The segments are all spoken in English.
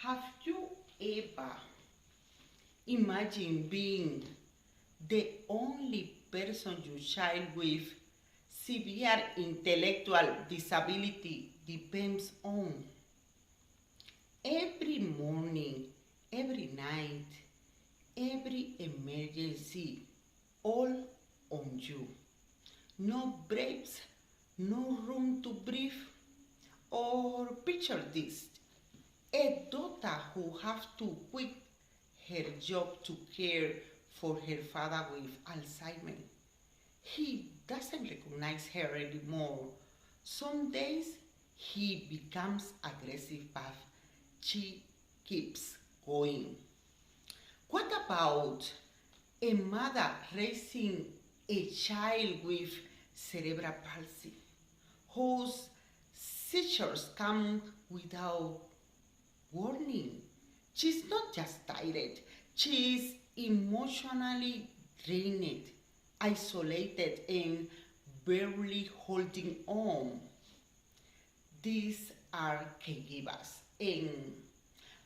Have you ever imagined being the only person your child with severe intellectual disability depends on? Every morning, every night, every emergency, all on you. No breaks, no room to breathe. Or picture this, a daughter who has to quit her job to care for her father with Alzheimer's. He doesn't recognize her anymore. Some days he becomes aggressive, but she keeps going. What about a mother raising a child with cerebral palsy whose seizures come without warning? She's not just tired, she's emotionally drained, isolated, and barely holding on. These are caregivers, and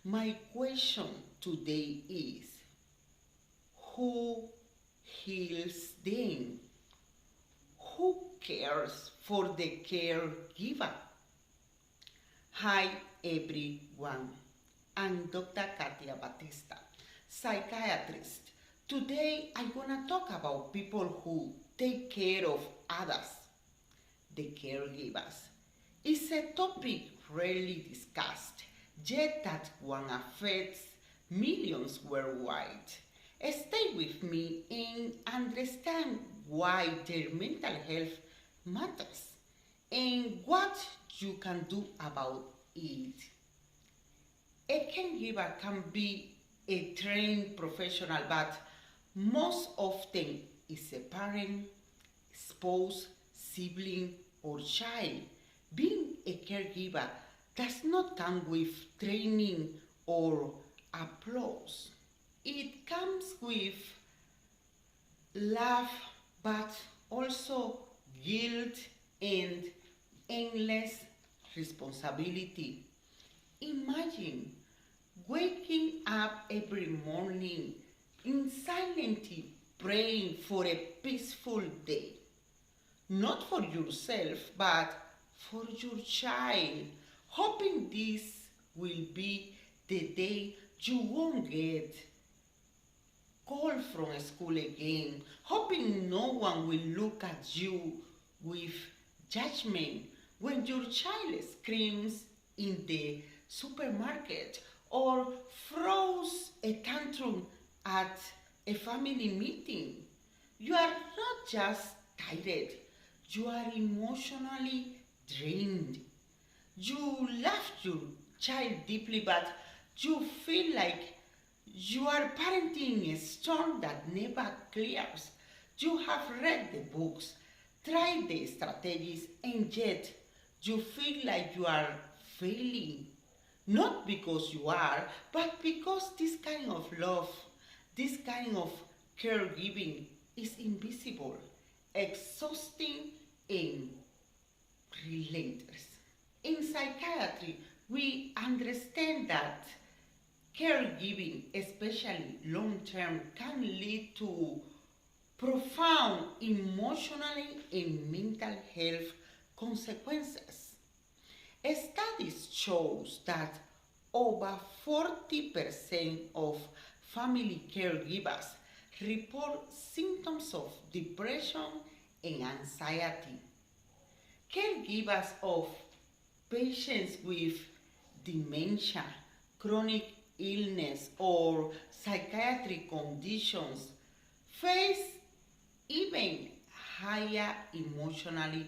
my question today is, who heals them? Who cares for the caregiver? Hi everyone, I'm Dr. Katia Batista, psychiatrist. Today I'm gonna talk about people who take care of others, the caregivers. It's a topic rarely discussed, yet that one affects millions worldwide. Stay with me and understand why their mental health matters and what you can do about it. A caregiver can be a trained professional, but most often is a parent, spouse, sibling, or child. Being a caregiver does not come with training or applause. It comes with love, but also guilt and endless responsibility. Imagine waking up every morning in silently praying for a peaceful day. Not for yourself, but for your child, hoping this will be the day you won't get called from school again, hoping no one will look at you with judgment when your child screams in the supermarket or throws a tantrum at a family meeting. You are not just tired, you are emotionally drained. You love your child deeply, but you feel like you are parenting a storm that never clears. You have read the books, tried the strategies, and yet you feel like you are failing. Not because you are, but because this kind of love, this kind of caregiving is invisible, exhausting, and relentless. In psychiatry, we understand that caregiving, especially long term, can lead to profound emotional and mental health consequences. Studies shows that over 40% of family caregivers report symptoms of depression and anxiety. Caregivers of patients with dementia, chronic illness, or psychiatric conditions face even higher emotional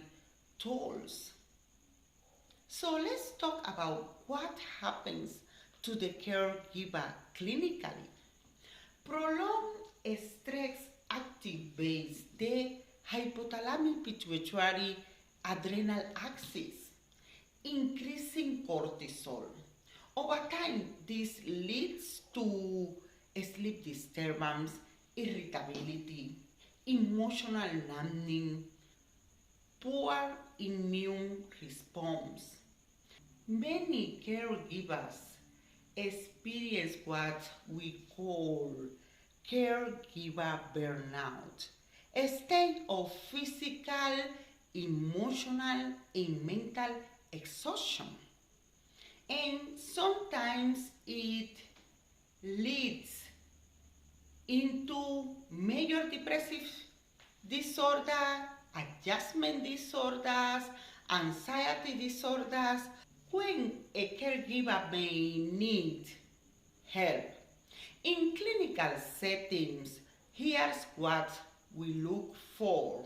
tolls. So let's talk about what happens to the caregiver clinically. Prolonged stress activates the hypothalamic pituitary adrenal axis, increasing cortisol. Over time, this leads to sleep disturbance, irritability, emotional numbing, poor immune response. Many caregivers experience what we call caregiver burnout, a state of physical, emotional, and mental exhaustion. And sometimes it leads into major depressive disorder, adjustment disorders, anxiety disorders, when a caregiver may need help. In clinical settings, here's what we look for: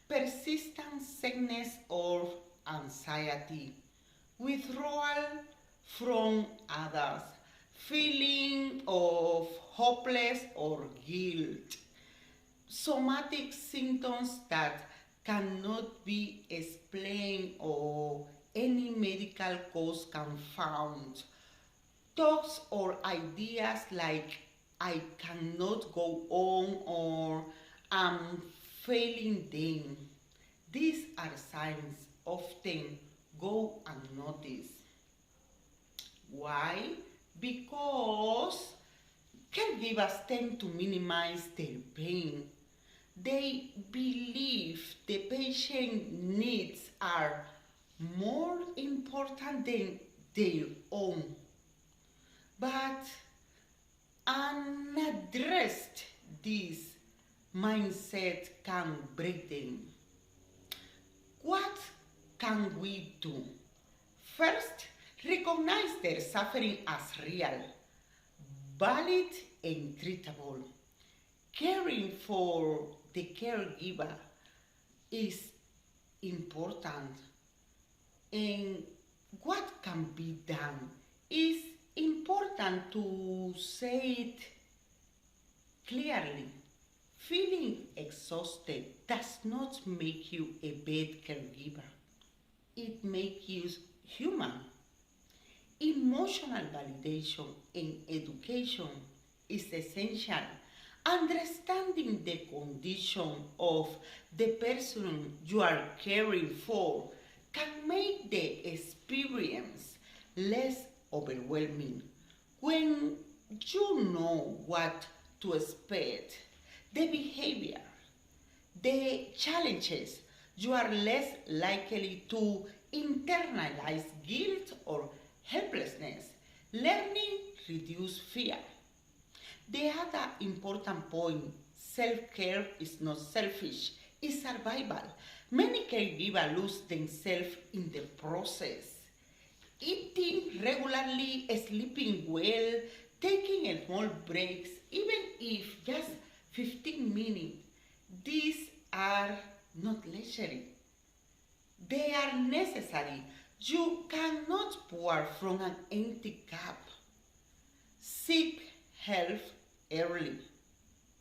persistent sadness or anxiety, withdrawal from others, feeling of hopeless or guilt, somatic symptoms that cannot be explained or any medical cause can found, thoughts or ideas like I cannot go on or I'm failing them. These are signs often go unnoticed. Why? Because caregivers tend to minimize their pain. They believe the patient needs are more important than their own. But unaddressed, this mindset can break them. What can we do? First, recognize their suffering as real, valid, and treatable. Caring for the caregiver is important, and what can be done is important to say it clearly. Feeling exhausted does not make you a bad caregiver. It makes you human. Emotional validation in education is essential. Understanding the condition of the person you are caring for can make the experience less overwhelming. When you know what to expect, the behavior, the challenges, you are less likely to internalize guilt or helplessness. Learning reduces fear. The other important point: self-care is not selfish, it's survival. Many caregivers lose themselves in the process. Eating regularly, sleeping well, taking small breaks, even if just 15 minutes, these are not leisurely. They are necessary. You cannot pour from an empty cup. Seek help early.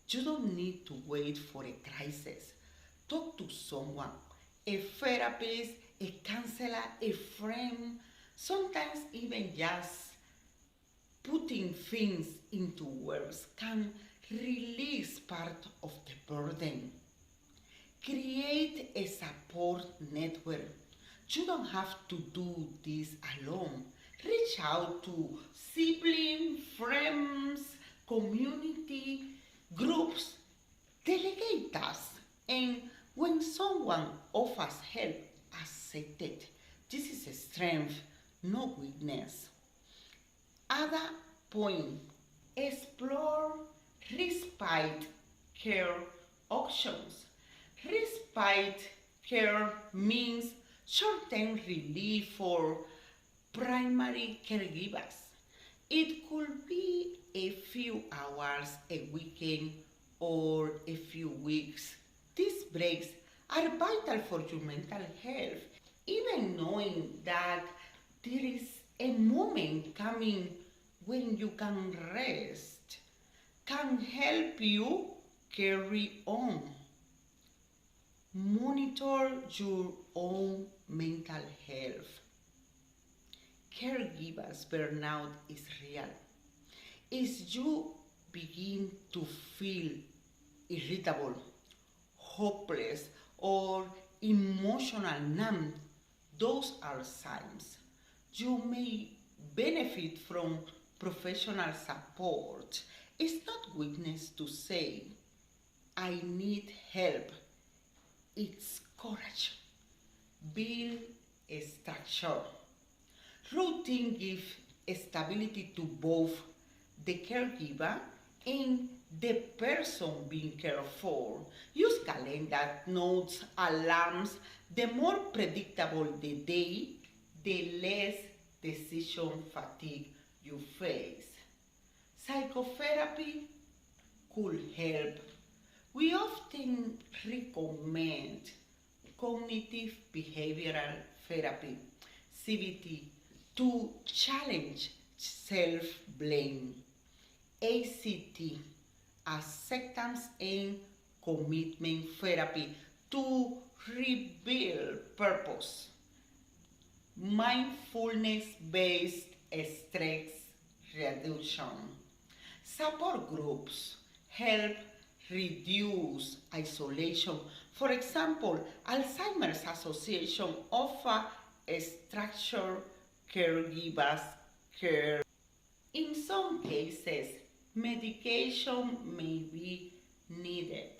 You don't need to wait for a crisis. Talk to someone, a therapist, a counselor, a friend. Sometimes even just putting things into words can release part of the burden. Create a support network. You don't have to do this alone. Reach out to siblings, friends, community, groups, delegate tasks. And when someone offers help, accept it. This is a strength, no weakness. Other point: explore respite care options. Respite care means short-term relief for primary caregivers. It could be a few hours a weekend or a few weeks. These breaks are vital for your mental health. Even knowing that there is a moment coming when you can rest can help you carry on. Monitor your own mental health. Caregivers burnout is real. As you begin to feel irritable, hopeless, or emotional numb, those are signs. You may benefit from professional support. It's not weakness to say, I need help. It's courage. Build a structure. Routine gives stability to both the caregiver and the person being cared for. Use calendar, notes, alarms. The more predictable the day, the less decision fatigue you face. Psychotherapy could help. We often recommend cognitive behavioral therapy, CBT, to challenge self-blame. ACT, acceptance and commitment therapy, to rebuild purpose. Mindfulness-based stress reduction. Support groups help reduce isolation. For example, Alzheimer's Association offer a structured caregivers care. In some cases, medication may be needed,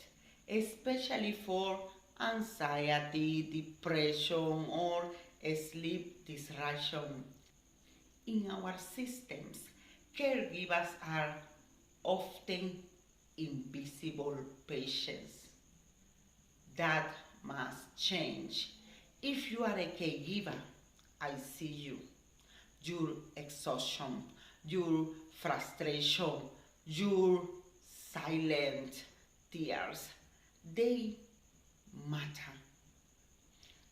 especially for anxiety, depression, or sleep disruption. In our systems, caregivers are often invisible patients. That must change. If you are a caregiver, I see you. Your exhaustion, your frustration, your silent tears, they matter.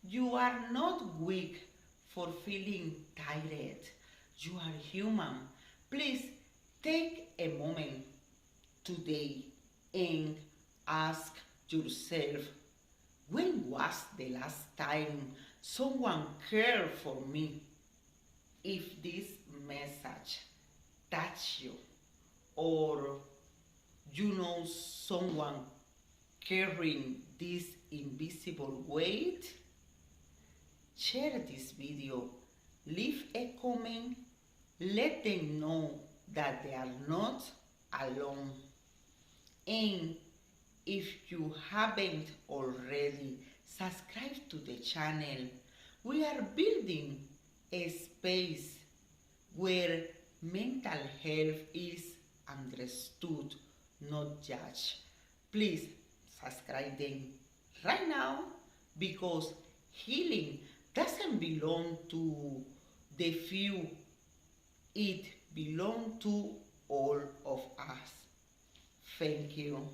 You are not weak for feeling tired. You are human. Please take a moment today and ask yourself, when was the last time someone cared for me? If this message touched you, or you know someone carrying this invisible weight, share this video, leave a comment, let them know that they are not alone. And if you haven't already, subscribe to the channel. We are building a space where mental health is understood, not judged. Please subscribe them right now, because healing doesn't belong to the few. It belongs to all of us. Thank you.